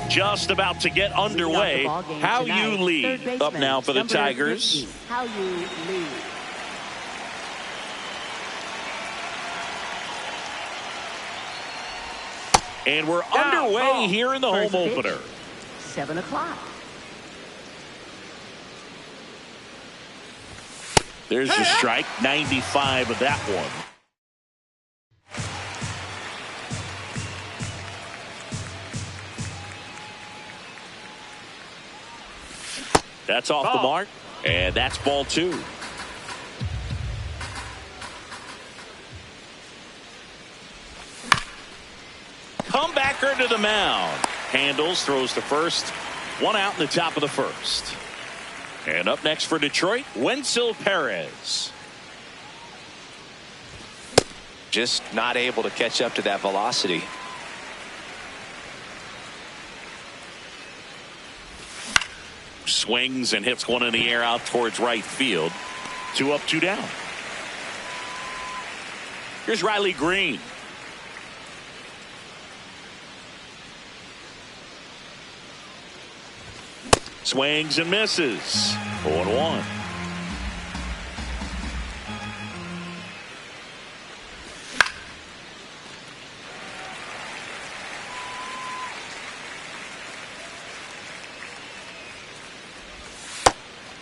just about to get underway. How you lead up now for the Tigers. 50, how you lead. And we're underway here in the home opener. 7 o'clock. There's the strike, 95 of that one. That's off the mark, and that's ball 2. Comebacker to the mound. Handles, throws to first. 1 out in the top of the first. And up next for Detroit, Wenzel Perez. Just not able to catch up to that velocity. Swings and hits one in the air out towards right field. 2 up, 2 down. Here's Riley Green. Swings and misses. 0-1.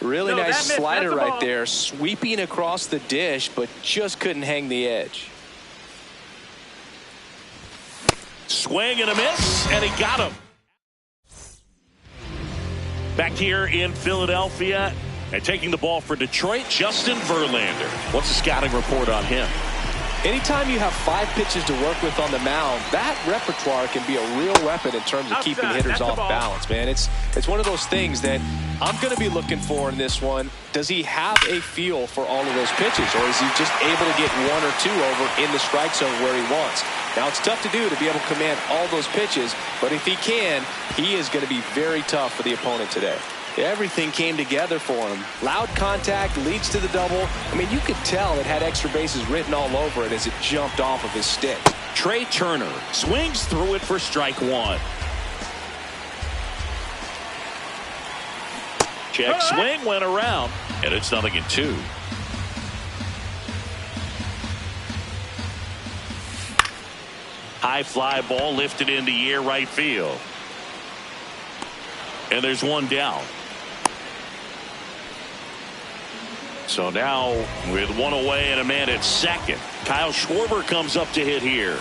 Really nice slider right there, sweeping across the dish, but just couldn't hang the edge. Swing and a miss, and he got him. Back here in Philadelphia and taking the ball for Detroit, Justin Verlander. What's the scouting report on him? Anytime you have 5 pitches to work with on the mound, that repertoire can be a real weapon in terms of keeping hitters off balance, man. It's one of those things that I'm going to be looking for in this one. Does he have a feel for all of those pitches, or is he just able to get 1 or 2 over in the strike zone where he wants? Now, it's tough to do to be able to command all those pitches, but if he can, he is going to be very tough for the opponent today. Everything came together for him. Loud contact leads to the double. I mean, you could tell it had extra bases written all over it as it jumped off of his stick. Trey Turner swings through it for strike 1. Check swing went around, and it's 0-2. High fly ball lifted in the air right field. And there's 1 down. So now with 1 away and a man at second, Kyle Schwarber comes up to hit here.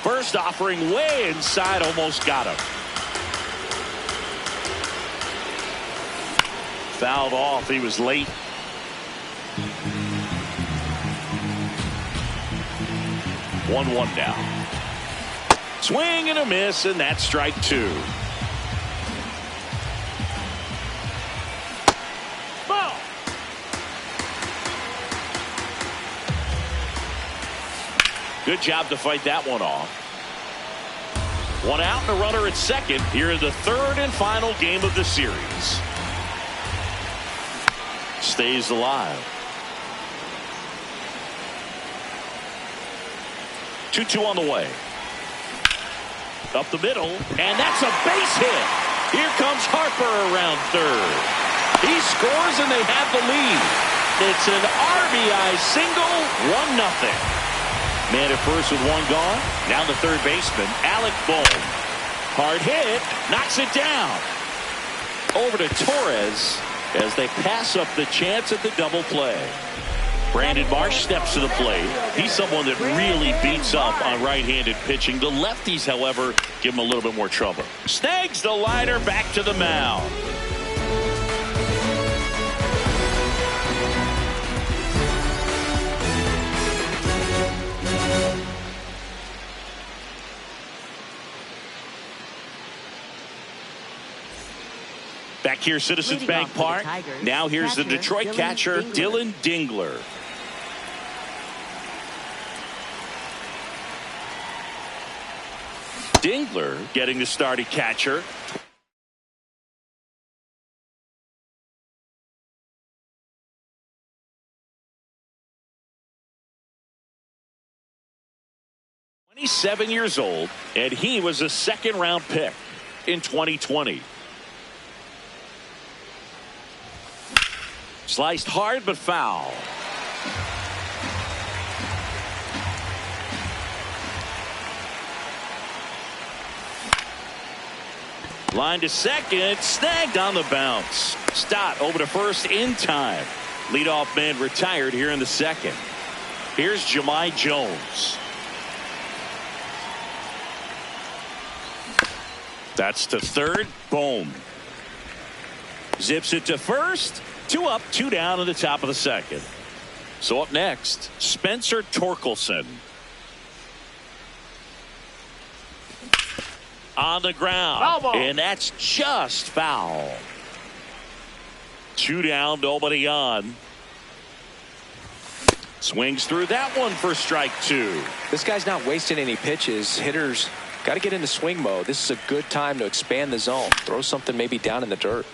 First offering way inside, almost got him. Fouled off, he was late. One now. Swing and a miss, and that's strike 2. Ball. Good job to fight that one off. 1 out and a runner at second here in the 3rd and final game of the series. Stays alive. 2-2 on the way. Up the middle, and that's a base hit. Here comes Harper around third. He scores, and they have the lead. It's an RBI single, 1-0. Man at first with 1 gone. Now the third baseman, Alec Bohm. Hard hit, knocks it down. Over to Torres as they pass up the chance at the double play. Brandon Marsh steps to the plate. He's someone that really beats up on right-handed pitching. The lefties, however, give him a little bit more trouble. Snags the liner back to the mound. Back here, Citizens Bank Park. Now here's the Detroit catcher, Dylan Dingler. Dingler getting the start at catcher. He's 7 years old, and he was a 2nd-round pick. in 2020. Sliced hard but foul. Line to second, snagged on the bounce. Stott over to first in time. Leadoff man retired here in the second. Here's Jahmai Jones. That's to third. Boom. Zips it to first. 2 up, 2 down in the top of the second. So up next, Spencer Torkelson. On the ground. And that's just foul. 2 down, nobody on. Swings through that one for strike 2. This guy's not wasting any pitches. Hitters got to get into swing mode. This is a good time to expand the zone. Throw something maybe down in the dirt.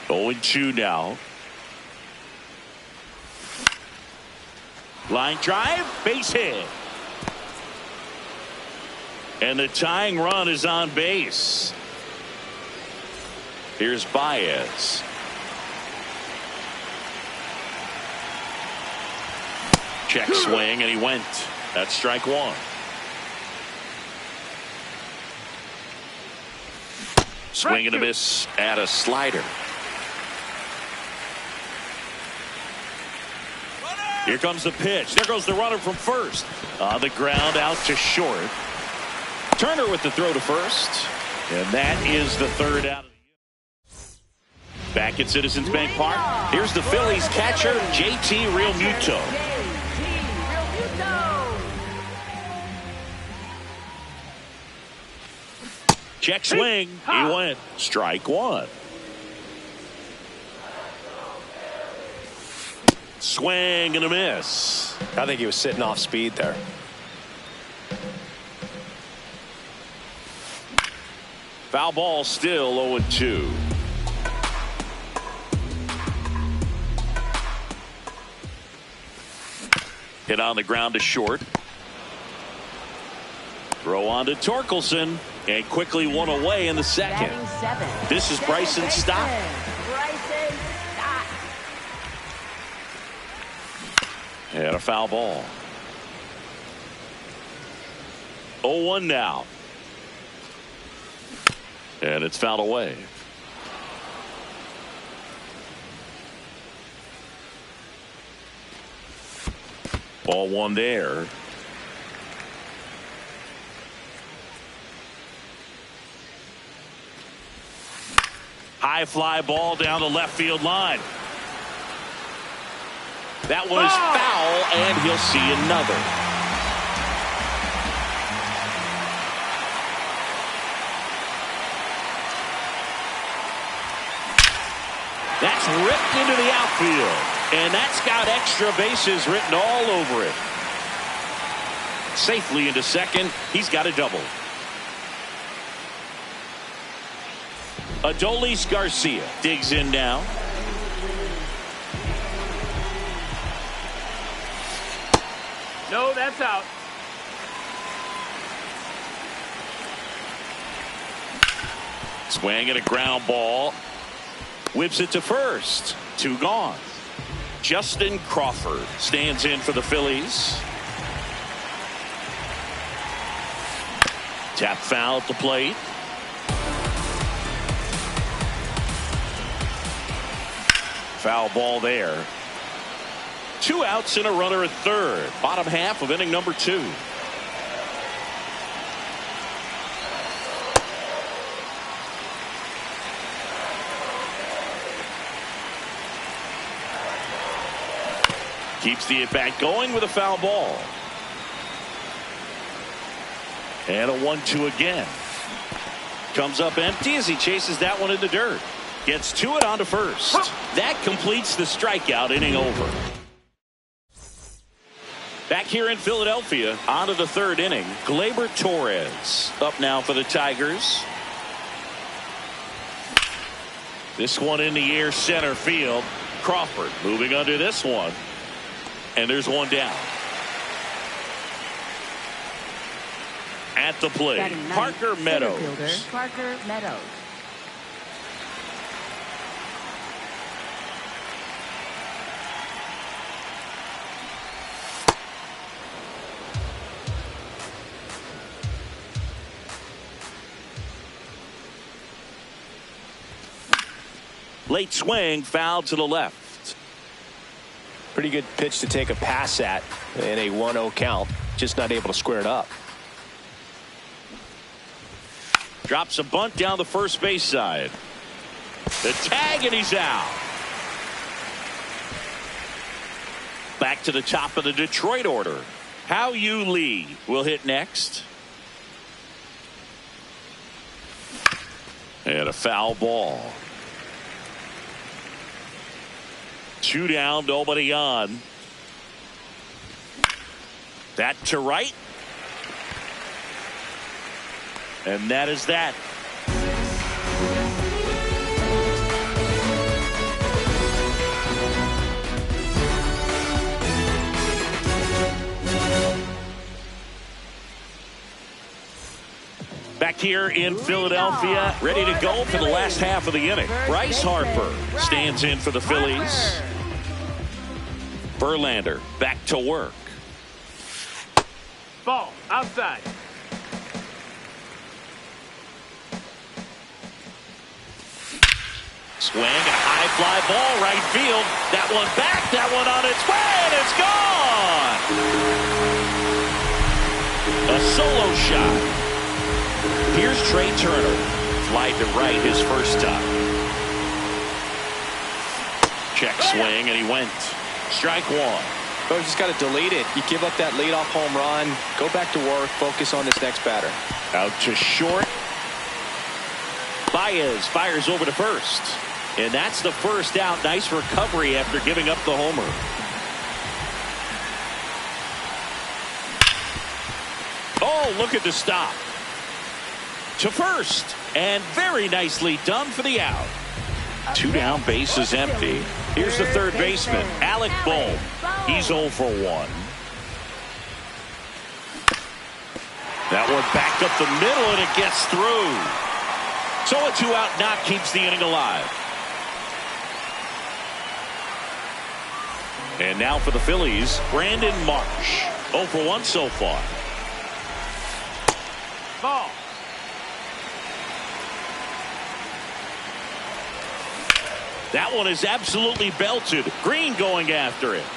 0-2 now. Line drive, base hit. And the tying run is on base. Here's Baez. Check swing, and he went. That's strike 1. Swing and a miss at a slider. Here comes the pitch. There goes the runner from first. On the ground, out to short. Turner with the throw to first. And that is the third out of the inning. Back at Citizens Bank Park. Here's the Phillies catcher, JT Realmuto. Check swing. He went. Strike 1. Swing and a miss. I think he was sitting off speed there. Foul ball, still 0-2. Hit on the ground to short. Throw on to Torkelson, and quickly one away in the second. This is Bryson Stott. And a foul ball. 0-1 now. And it's fouled away. Ball 1 there. High fly ball down the left field line. That was foul, and he'll see another. That's ripped into the outfield, and that's got extra bases written all over it. Safely into second. He's got a double. Adolis Garcia digs in now. No, that's out. Swing and a ground ball. Whips it to first. 2 gone. Justin Crawford stands in for the Phillies. Tap foul at the plate. Foul ball there. 2 outs and a runner at third. Bottom half of inning number 2. Keeps the at-bat going with a foul ball. And a 1-2 again. Comes up empty as he chases that one in the dirt. Gets to it onto first. That completes the strikeout. Inning over. Back here in Philadelphia, on to the third inning. Gleyber Torres up now for the Tigers. This one in the air, center field. Crawford moving under this one. And there's one down. At the plate, Batting ninth, Parker center Meadows. fielder, Parker Meadows. Late swing, foul to the left. Pretty good pitch to take a pass at in a 1-0 count. Just not able to square it up. Drops a bunt down the first base side. The tag, and he's out. Back to the top of the Detroit order. Hao-Yu Lee will hit next. And a foul ball. 2 down, nobody on. That to right. And that is that. Back here in Philadelphia, ready to go for the last half of the inning. Bryce Harper stands in for the Phillies. Verlander back to work. Ball outside. Swing, a high fly ball, right field. That one back, that one on its way, and it's gone. A solo shot. Here's Trey Turner. Fly to right his first time. Check swing, and he went. Strike one. Oh, you just got to delete it. You give up that leadoff home run. Go back to work. Focus on this next batter. Out to short. Baez fires over to first. And that's the first out. Nice recovery after giving up the homer. Oh, look at the stop. To first. And very nicely done for the out. 2 down, base is empty. Here's the third baseman, Alec Bohm. He's 0 for 1. That one back up the middle, and it gets through. So a 2-out knock keeps the inning alive. And now for the Phillies, Brandon Marsh. 0 for 1 so far. Ball. That one is absolutely belted. Green going after it.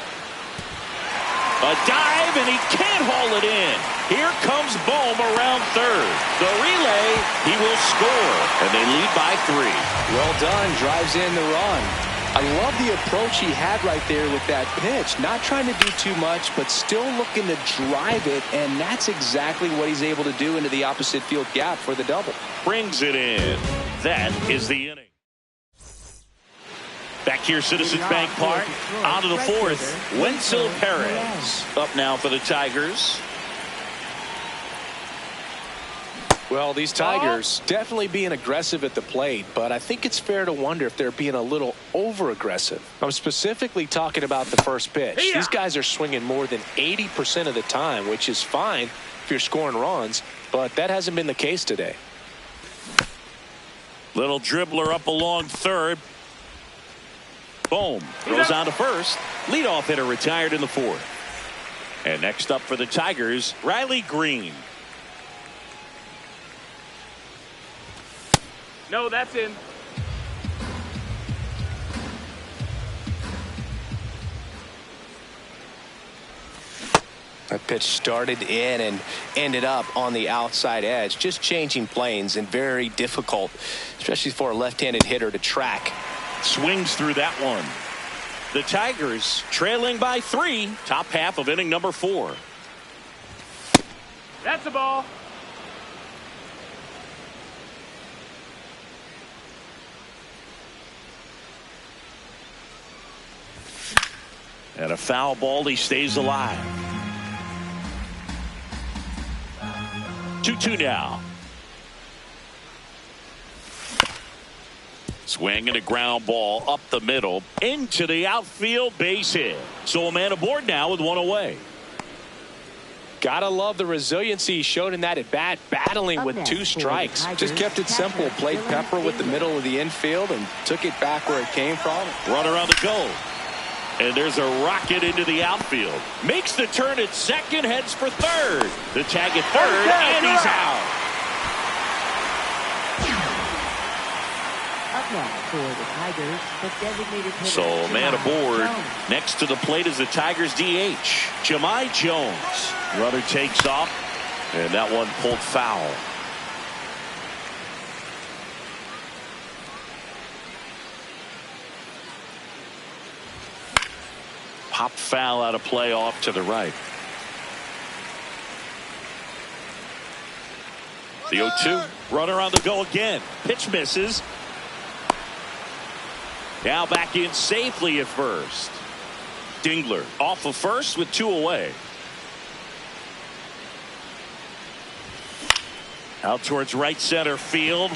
A dive, and he can't haul it in. Here comes Bohm around third. The relay, he will score. And they lead by 3. Well done. Drives in the run. I love the approach he had right there with that pitch. Not trying to do too much, but still looking to drive it, and that's exactly what he's able to do into the opposite field gap for the double. Brings it in. That is the inning. Back here, Citizens Bank Park. On to the fourth. Wenzel Perez up now for the Tigers. Well, these Tigers definitely being aggressive at the plate, but I think it's fair to wonder if they're being a little over-aggressive. I'm specifically talking about the first pitch. These guys are swinging more than 80% of the time, which is fine if you're scoring runs, but that hasn't been the case today. Little dribbler up along third. Boom. Goes on to first. Leadoff hitter retired in the fourth. And next up for the Tigers, Riley Green. No, that's in. That pitch started in and ended up on the outside edge. Just changing planes and very difficult, especially for a left-handed hitter to track. Swings through that one. The Tigers trailing by 3. Top half of inning number 4. That's a ball. And a foul ball. He stays alive. 2-2 now. Swing and a ground ball up the middle into the outfield, base hit. So a man aboard now with 1 away. Gotta love the resiliency he showed in that at bat, battling with 2 strikes. Just kept it simple, played pepper with the middle of the infield and took it back where it came from. Runner on the go. And there's a rocket into the outfield. Makes the turn at second, heads for third. The tag at third, and he's out. Up now for the Tigers, the designated hitter. So man Jahmai aboard. Jones. Next to the plate is the Tigers DH, Jahmai Jones. Runner takes off, and that one pulled foul. Pop foul out of play off to the right. The 0-2. Runner on the go again. Pitch misses. Now back in safely at first. Dingler off of first with 2 away. Out towards right center field.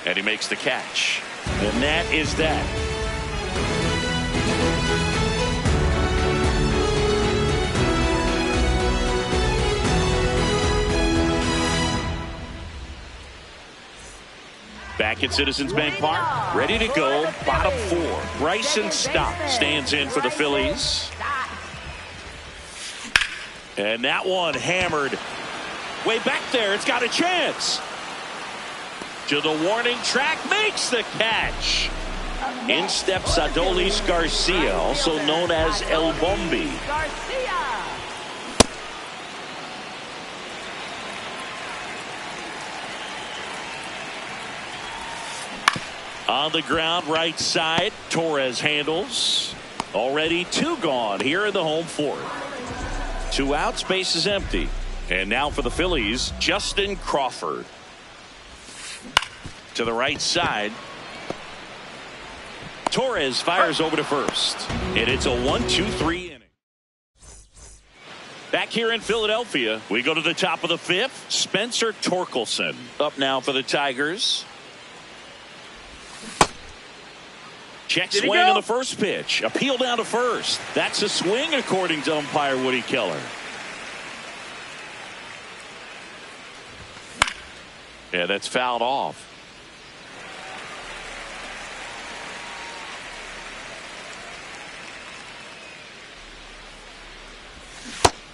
And he makes the catch. And that is that. Back at Citizens Bank Park, ready to go, bottom 4. Bryson Stott stands in for the Phillies. And that one hammered way back there. It's got a chance. To the warning track, makes the catch. In steps Adolis Garcia, also known as El Bombi. On the ground, right side, Torres handles. Already 2 gone here in the home 4th. 2 outs, base is empty. And now for the Phillies, Justin Crawford. To the right side. Torres fires over to first. And it's a 1-2-3 inning. Back here in Philadelphia, we go to the top of the 5th. Spencer Torkelson up now for the Tigers. Check swing on the first pitch. Appeal down to first. That's a swing according to umpire Woody Keller. Yeah, that's fouled off.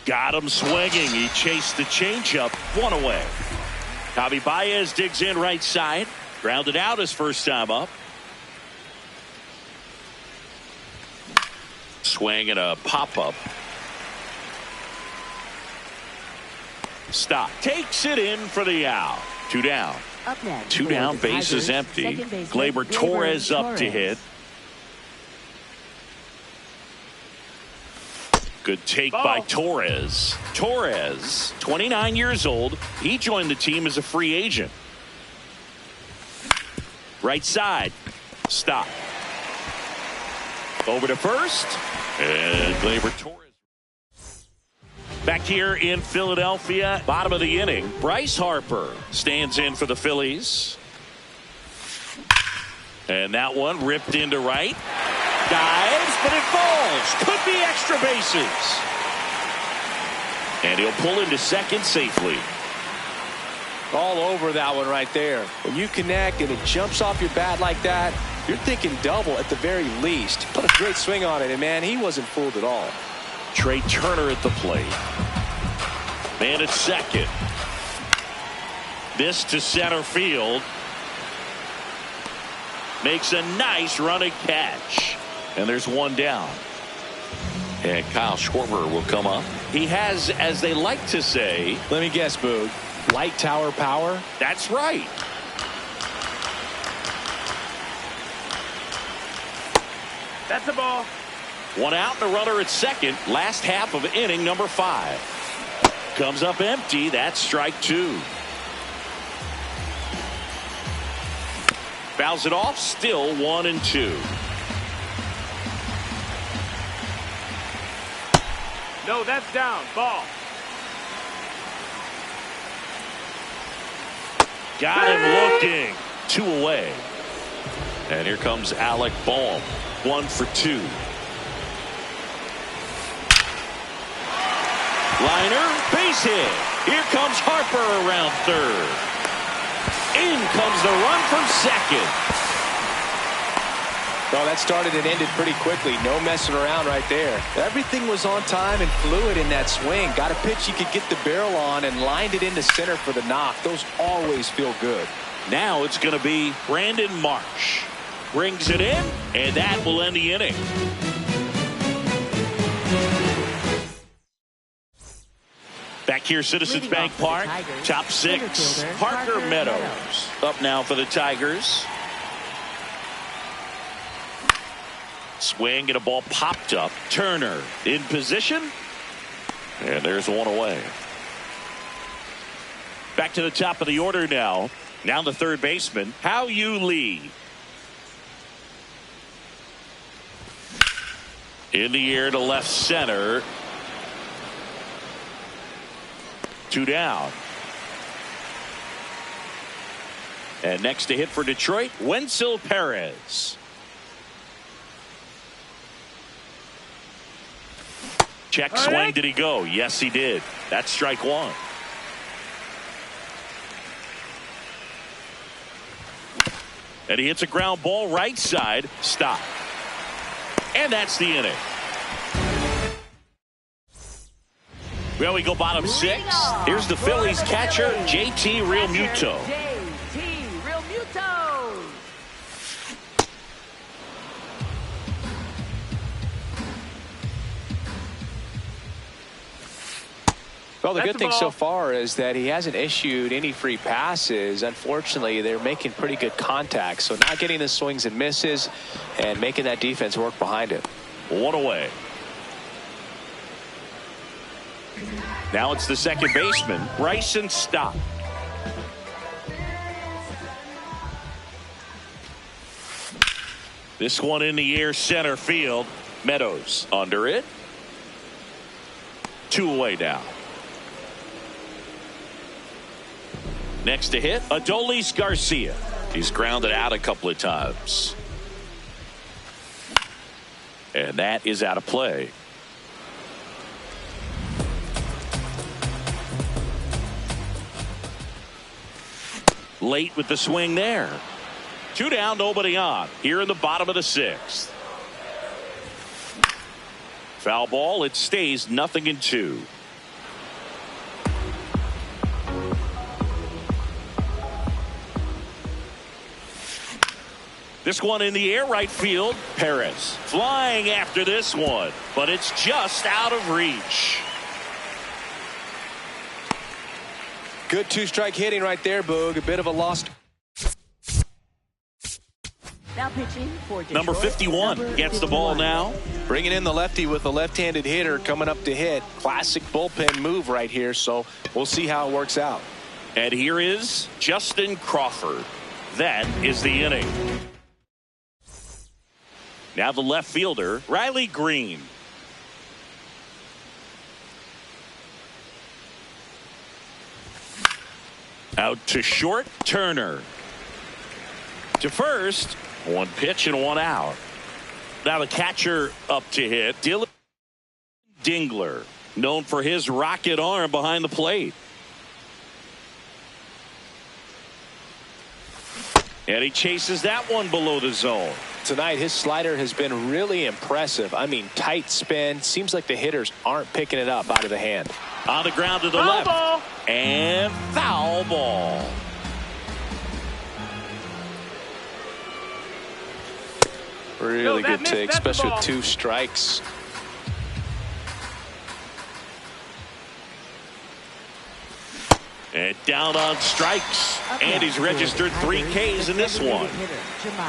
Got him swinging. He chased the changeup. 1 away. Javi Baez digs in right side. Grounded out his first time up. Swing and a pop-up. Stop. Takes it in for the out. 2 down. Up next, 2 down, base is empty. Gleyber Torres up to hit. Good take by Torres. Torres, 29 years old. He joined the team as a free agent. Right side. Stop. Over to first. And Gleyber Torres. Back here in Philadelphia, bottom of the inning, Bryce Harper stands in for the Phillies. And that one ripped into right. Dives, but it falls. Could be extra bases. And he'll pull into second safely. All over that one right there. When you connect and it jumps off your bat like that, you're thinking double at the very least. Put a great swing on it, and man, he wasn't fooled at all. Trey Turner at the plate. Man at second. This to center field. Makes a nice running catch. And there's 1 down. And Kyle Schwarber will come up. He has, as they like to say. Let me guess, Boog. Light tower power? That's right. That's a ball. 1 out and a runner at second. Last half of inning number 5. Comes up empty. That's strike 2. Fouls it off. Still 1-2. No, that's down. Ball. Got him looking. 2 away. And here comes Alec Bohm. 1 for 2. Liner, base hit. Here comes Harper around third. In comes the run from second. Well, that started and ended pretty quickly. No messing around right there. Everything was on time and fluid in that swing. Got a pitch you could get the barrel on and lined it into center for the knock. Those always feel good. Now it's going to be Brandon Marsh. Brings it in, and that will end the inning. Back here, Citizens Bank Park, top six, Parker Meadows. Up now for the Tigers. Swing and a ball popped up. Turner in position. And there's one away. Back to the top of the order now. Now the third baseman, Hao-Yu Lee. In the air to left center. 2 down. And next to hit for Detroit, Wenzel Perez. Check swing. Did he go? Yes, he did. That's strike one. And he hits a ground ball right side. Stop. And that's the inning. Well, we go bottom six. Here's the Phillies catcher, JT Realmuto. Well, the good thing so far is that he hasn't issued any free passes. Unfortunately, they're making pretty good contact. So not getting the swings and misses and making that defense work behind it. One away. Now it's the second baseman, Bryson Stott. This one in the air, center field. Meadows under it. 2 away now. Next to hit, Adolis Garcia. He's grounded out a couple of times. And that is out of play. Late with the swing there. 2 down, nobody on. Here in the bottom of the 6th. Foul ball. It stays 0-2. This one in the air, right field. Perez flying after this one, but it's just out of reach. Good 2-strike hitting right there, Boog. A bit of a lost. Now pitching for Detroit, number 51 gets the ball now. Bringing in the lefty with a left-handed hitter coming up to hit. Classic bullpen move right here, so we'll see how it works out. And here is Justin Crawford. That is the inning. Now the left fielder, Riley Green. Out to short, Turner. To first, 1 pitch and 1 out. Now the catcher up to hit, Dylan Dingler, known for his rocket arm behind the plate. And he chases that one below the zone. Tonight, his slider has been really impressive. I mean, tight spin. Seems like the hitters aren't picking it up out of the hand. On the ground to the Foul left. ball. And foul ball. Really good missed. take, That's the especially with ball. 2 strikes. And down on strikes. And he's registered 3 Ks in this one.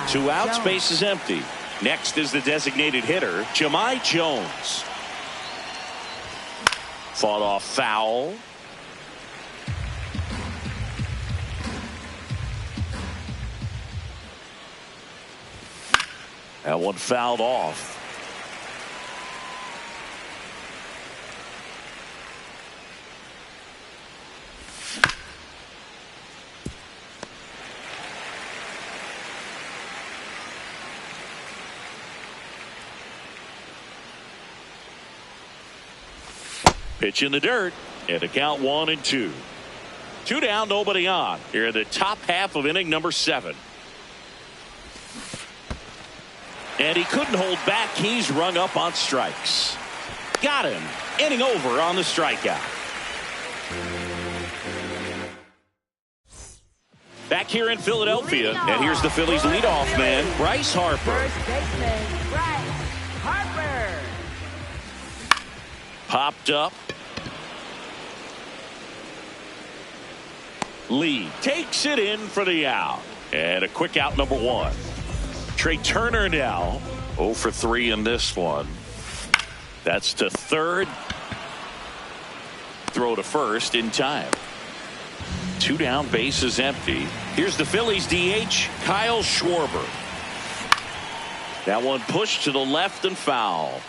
2 outs, base is empty. Next is the designated hitter, Jahmai Jones. Fought off foul. That one fouled off. Pitch in the dirt. And the count 1-2. 2 down, nobody on. Here in the top half of inning number 7. And he couldn't hold back. He's rung up on strikes. Got him. Inning over on the strikeout. Back here in Philadelphia, and here's the Phillies leadoff man, Bryce Harper. First baseman, Bryce Harper. Popped up. Lee takes it in for the out. And a quick out, number 1. Trey Turner now 0 for 3 in this one. That's to third. Throw to first in time. 2 down, bases empty. Here's the Phillies DH, Kyle Schwarber. That one pushed to the left and foul.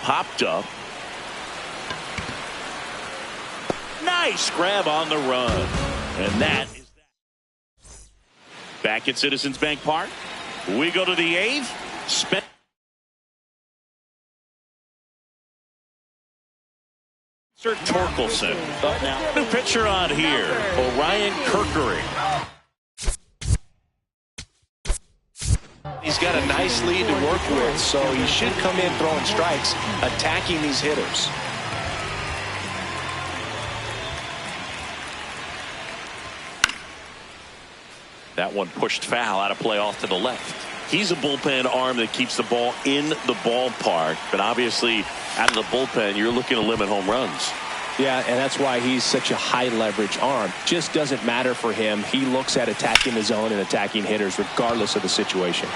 Popped up. Nice grab on the run. And that is that. Back at Citizens Bank Park. We go to the 8th. Spencer Torkelson up now. New pitcher on here, Orion Kerkering. He's got a nice lead to work with, so he should come in throwing strikes, attacking these hitters. That one pushed foul, out of play off to the left. He's a bullpen arm that keeps the ball in the ballpark, but obviously out of the bullpen you're looking to limit home runs. Yeah, and that's why he's such a high leverage arm. Just doesn't matter for him. He looks at attacking the zone and attacking hitters regardless of the situation.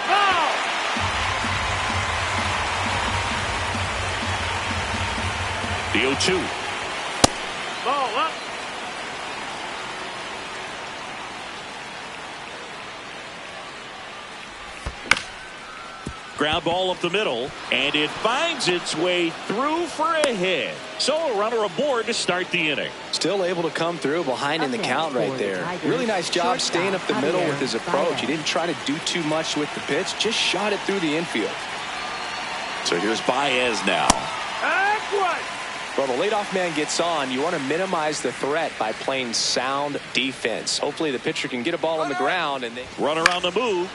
The 0-2. Ball up. Ground ball up the middle, and it finds its way through for a hit. So a runner aboard to start the inning. Still able to come through behind in the count right there. Really nice job staying up the middle with his approach. He didn't try to do too much with the pitch, just shot it through the infield. So here's Baez now. Well, the leadoff man gets on. You want to minimize the threat by playing sound defense. Hopefully the pitcher can get a ball on the ground. And Runner on the move.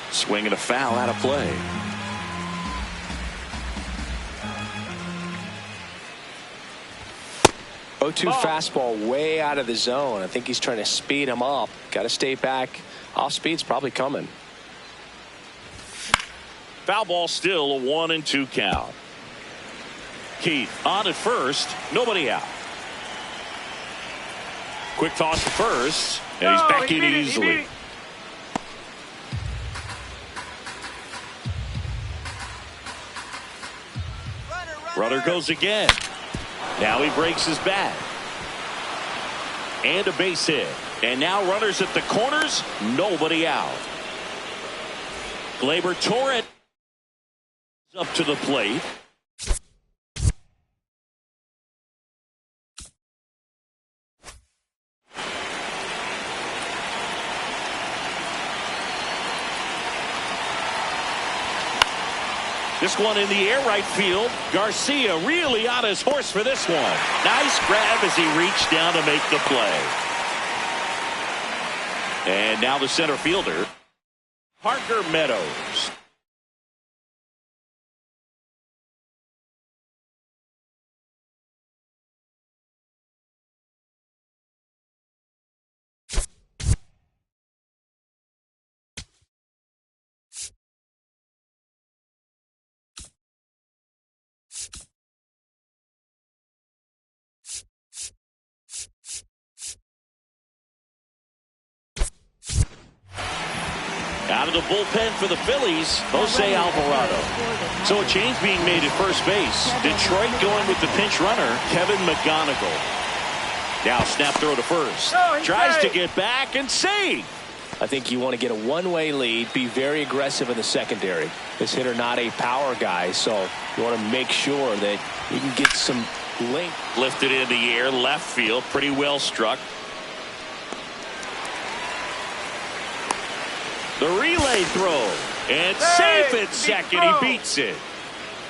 Swinging a foul, out of play. Fastball way out of the zone. I think he's trying to speed him up. Got to stay back. Off speed's probably coming. Foul ball, still a 1-2 count. Keith on at first, nobody out. Quick toss to first, and he's back in easily. Runner goes again. Now he breaks his bat. And a base hit. And now runners at the corners, nobody out. Gleyber Torres up to the plate. This one in the air, right field. Garcia really on his horse for this one. Nice grab as he reached down to make the play. And now the center fielder, Parker Meadows. Out of the bullpen for the Phillies, Jose Alvarado. So a change being made at first base. Detroit going with the pinch runner, Kevin McGonigal. Now snap throw to first. Tries to get back and save. I think you want to get a one-way lead, be very aggressive in the secondary. This hitter not a power guy, so you want to make sure that you can get some length. Lifted in the air, left field, pretty well struck. The relay throw. And safe at second. He beats it.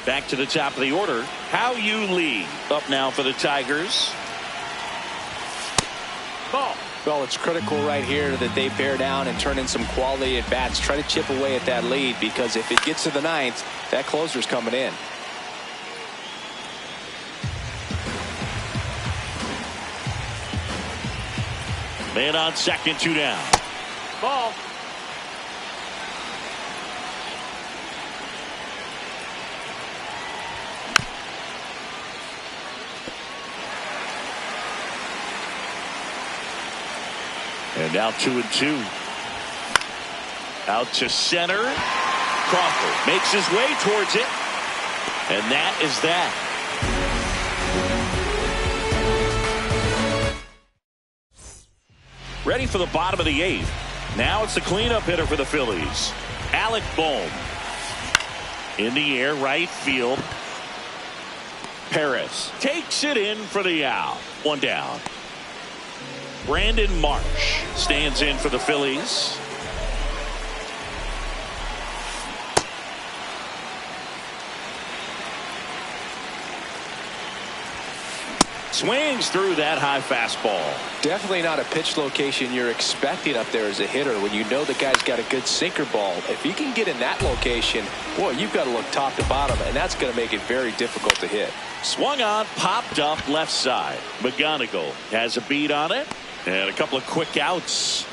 Back to the top of the order. How you lead. Up now for the Tigers. Ball. Well, it's critical right here that they bear down and turn in some quality at bats. Try to chip away at that lead, because if it gets to the ninth, that closer's coming in. Man on second, 2 down. Ball. And now 2-2. Out to center. Crawford makes his way towards it. And that is that. Ready for the bottom of the 8th. Now it's the cleanup hitter for the Phillies. Alec Bohm. In the air, right field. Perez takes it in for the out. 1 down. Brandon Marsh stands in for the Phillies. Swings through that high fastball. Definitely not a pitch location you're expecting up there as a hitter when you know the guy's got a good sinker ball. If you can get in that location, boy, you've got to look top to bottom, and that's going to make it very difficult to hit. Swung on, popped up left side. McGonigal has a beat on it. And a couple of quick outs.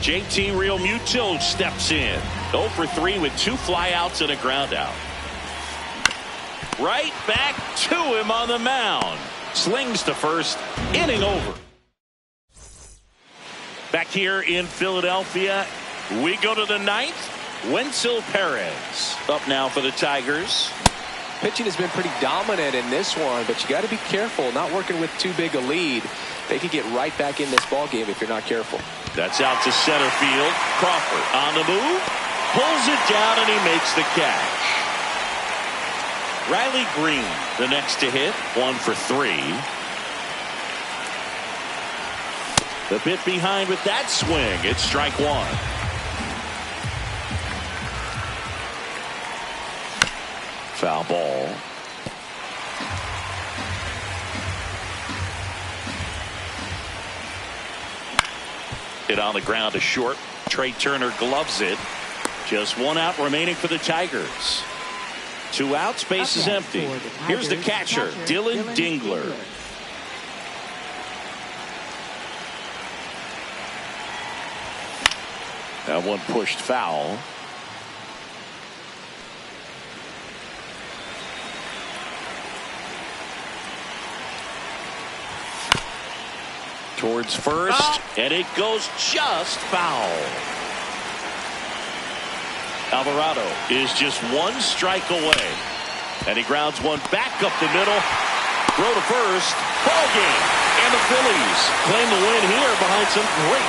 JT Realmuto steps in. 0 for 3 with 2 flyouts and a ground out. Right back to him on the mound. Slings to first. Inning over. Back here in Philadelphia, we go to the 9th. Wenzel Perez up now for the Tigers. Pitching has been pretty dominant in this one, but you got to be careful not working with too big a lead. They could get right back in this ball game if you're not careful. That's out to center field. Crawford on the move. Pulls it down and he makes the catch. Riley Green the next to hit. 1 for 3. The bit behind with that swing. It's strike 1. Foul ball. Hit on the ground to short. Trey Turner gloves it. Just 1 out remaining for the Tigers. 2 outs, base is empty. Here's the catcher, Dylan Dingler. That one pushed foul. Towards first, and it goes just foul. Alvarado is just 1 strike away, and he grounds one back up the middle. Throw to first. Ball game, and the Phillies claim the win here behind some great